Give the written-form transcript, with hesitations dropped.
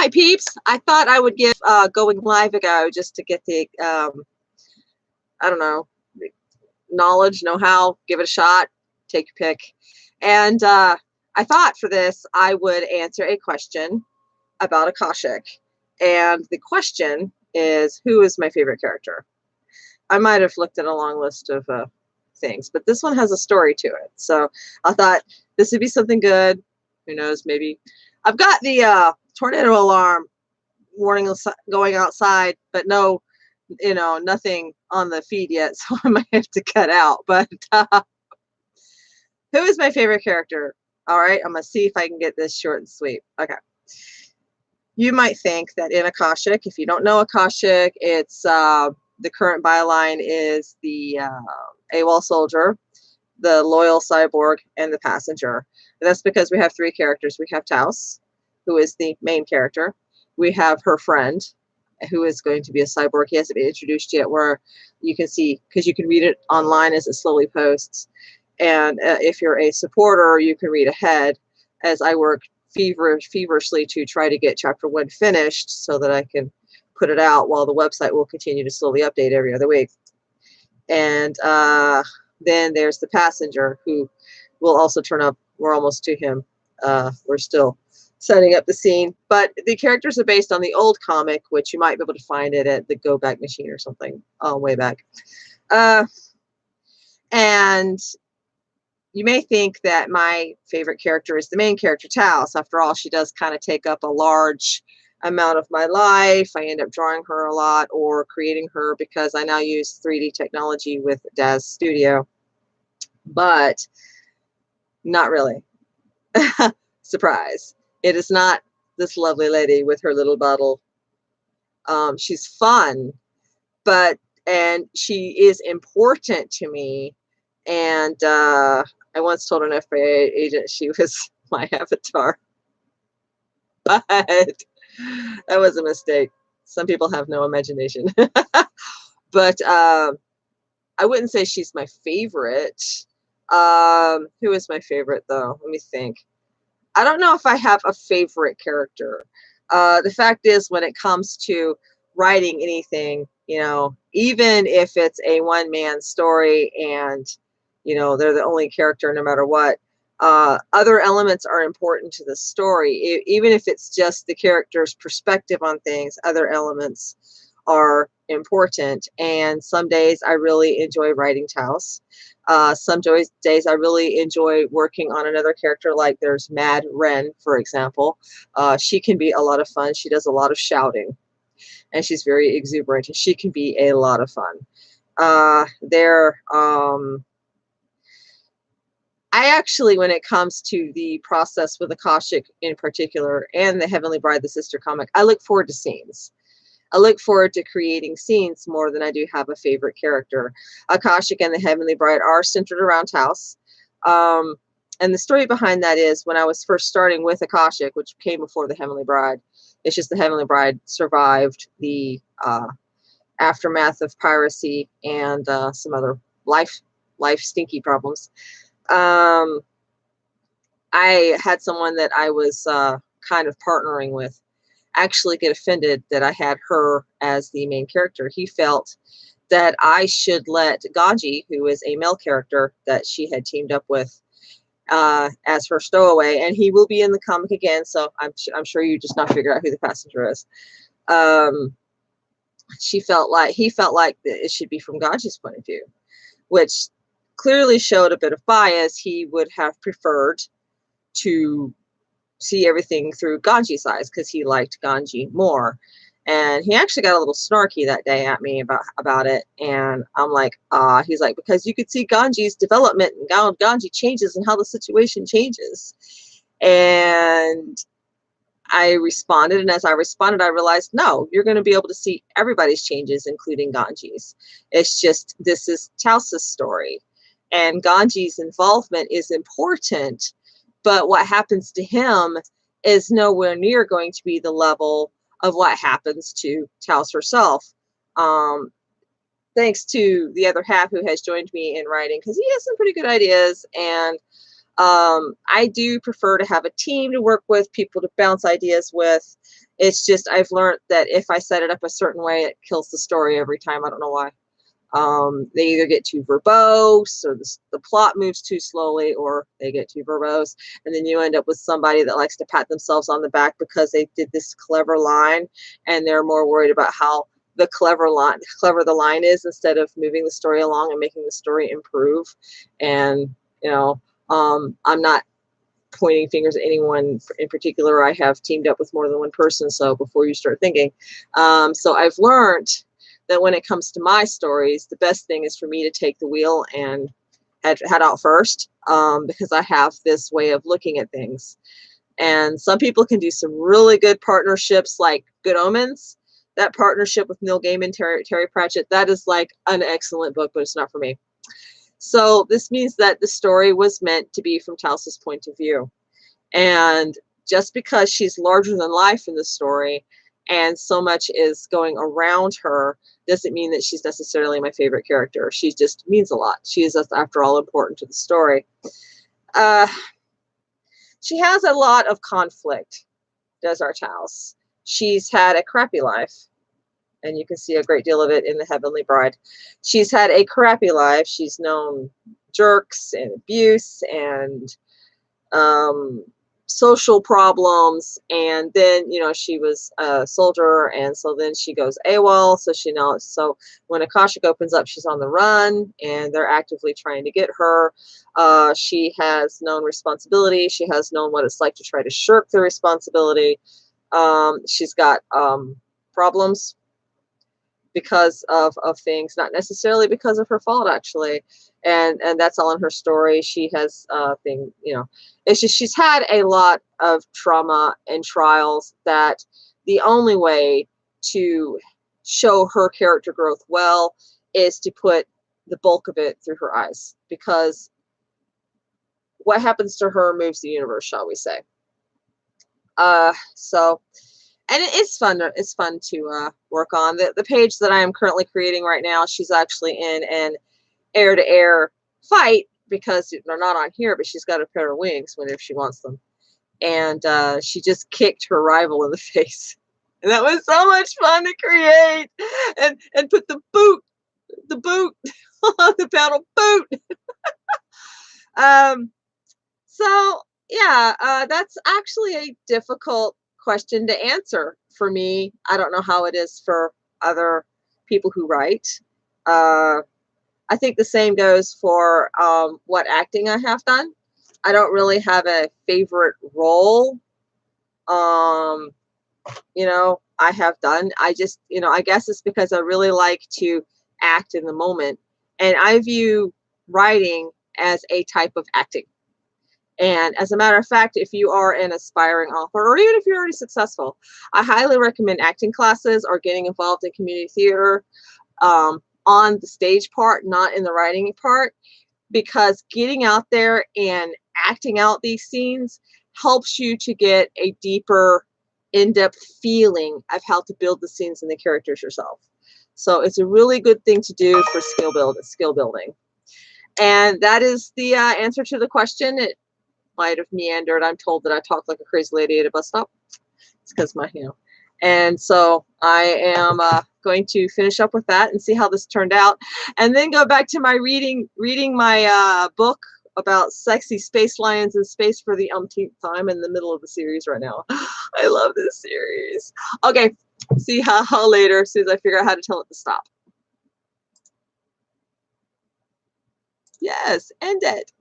Hi peeps, I thought I would give going live a go just to get the, I don't know, knowledge, know-how, give it a shot, take your pick. And I thought for this I would answer a question about Akashik. And the question is, who is my favorite character? I might have looked at a long list of things, but this one has a story to it. So I thought this would be something good. Who knows, maybe. I've got the tornado alarm warning going outside, but no, nothing on the feed yet, so I might have to cut out. But who is my favorite character? All right, I'm going to see if I can get this short and sweet. Okay. You might think that in Akashik, if you don't know Akashik, it's the current byline is the AWOL soldier, the loyal cyborg, and the passenger. And that's because we have three characters. We have Taos, who is the main character. We have her friend, who is going to be a cyborg. He hasn't been introduced yet, where you can see, because you can read it online as it slowly posts. And if you're a supporter, you can read ahead, as I work feverishly to try to get chapter 1 finished so that I can put it out, while the website will continue to slowly update every other week. And then there's the passenger, who will also turn up. We're almost to him. We're still setting up the scene, but the characters are based on the old comic, which you might be able to find it at the Go Back machine or something way back. And you may think that my favorite character is the main character, Taos. After all, she does kind of take up a large amount of my life. I end up drawing her a lot or creating her because I now use 3D technology with Daz Studio. But not really. Surprise. It is not this lovely lady with her little bottle. She's fun, and she is important to me. And I once told an FBI agent she was my avatar, but that was a mistake. Some people have no imagination. But I wouldn't say she's my favorite. Who is my favorite, though? Let me think. I don't know if I have a favorite character. The fact is, when it comes to writing anything, even if it's a one-man story and they're the only character no matter what, other elements are important to the story. Even if it's just the character's perspective on things, other elements are important. And some days I really enjoy writing Taos. Some days I really enjoy working on another character, like there's Mad Ren, for example. She can be a lot of fun. She does a lot of shouting, and she's very exuberant, and she can be a lot of fun. I actually, when it comes to the process with Akashik in particular, and the Heavenly Bride, the sister comic, I look forward to scenes. I look forward to creating scenes more than I do have a favorite character. Akashik and the Heavenly Bride are centered around Taos. And the story behind that is, when I was first starting with Akashik, which came before the Heavenly Bride, it's just the Heavenly Bride survived the aftermath of piracy and some other life stinky problems. I had someone that I was kind of partnering with actually get offended that I had her as the main character. He felt that I should let Ganji, who is a male character that she had teamed up with, as her stowaway, and he will be in the comic again, so I'm sure you just not figure out who the passenger is. He felt like it should be from Ganji's point of view, which clearly showed a bit of bias. He would have preferred to see everything through Ganji's eyes because he liked Ganji more. And he actually got a little snarky that day at me about it. And I'm like, he's like, because you could see Ganji's development and how Ganji changes and how the situation changes. And I responded. And as I responded, I realized, no, you're going to be able to see everybody's changes, including Ganji's. It's just, this is Taos' story. And Ganji's involvement is important, but what happens to him is nowhere near going to be the level of what happens to Taos herself. Thanks to the other half who has joined me in writing, because he has some pretty good ideas, and I do prefer to have a team to work with, people to bounce ideas with. It's just I've learned that if I set it up a certain way, it kills the story every time. I don't know why. They either get too verbose, or the plot moves too slowly, or they get too verbose, and then you end up with somebody that likes to pat themselves on the back because they did this clever line, and they're more worried about how clever the line is, instead of moving the story along and making the story improve. And I'm not pointing fingers at anyone in particular. I have teamed up with more than one person, so before you start thinking. So I've learned that when it comes to my stories, the best thing is for me to take the wheel and head out first, because I have this way of looking at things. And some people can do some really good partnerships, like Good Omens. That partnership with Neil Gaiman, Terry Pratchett, that is like an excellent book, but it's not for me. So this means that the story was meant to be from Tausa's point of view. And just because she's larger than life in the story and so much is going around her doesn't mean that she's necessarily my favorite character. She just means a lot. She is, after all, important to the story. She has a lot of conflict, does our Taus. She's had a crappy life, and you can see a great deal of it in The Heavenly Bride. She's had a crappy life. She's known jerks and abuse and social problems, and then she was a soldier, and so then she goes AWOL. So when Akashik opens up, she's on the run, and they're actively trying to get her. She has known responsibility. She has known what it's like to try to shirk the responsibility. She's got problems because of things, not necessarily because of her fault, actually. And that's all in her story. She has it's just she's had a lot of trauma and trials, that the only way to show her character growth well is to put the bulk of it through her eyes, because what happens to her moves the universe, shall we say. And it's fun. It's fun to work on. The page that I am currently creating right now, she's actually in an air-to-air fight, because they're not on here, but she's got a pair of wings whenever she wants them. And she just kicked her rival in the face. And that was so much fun to create. And put the boot on the pedal boot. So yeah, that's actually a difficult question to answer for me. I don't know how it is for other people who write. I think the same goes for what acting I have done. I don't really have a favorite role. I have done. I just, I guess it's because I really like to act in the moment, and I view writing as a type of acting. And as a matter of fact, if you are an aspiring author, or even if you're already successful, I highly recommend acting classes or getting involved in community theater, on the stage part, not in the writing part, because getting out there and acting out these scenes helps you to get a deeper, in-depth feeling of how to build the scenes and the characters yourself. So it's a really good thing to do for skill building. And that is the answer to the question. It might have meandered. I'm told that I talk like a crazy lady at a bus stop. It's because and so I am going to finish up with that and see how this turned out, and then go back to my reading my book about sexy space lions in space for the umpteenth time in the middle of the series right now. I love this series. Okay, see how later, as soon as I figure out how to tell it to stop. Yes, end it.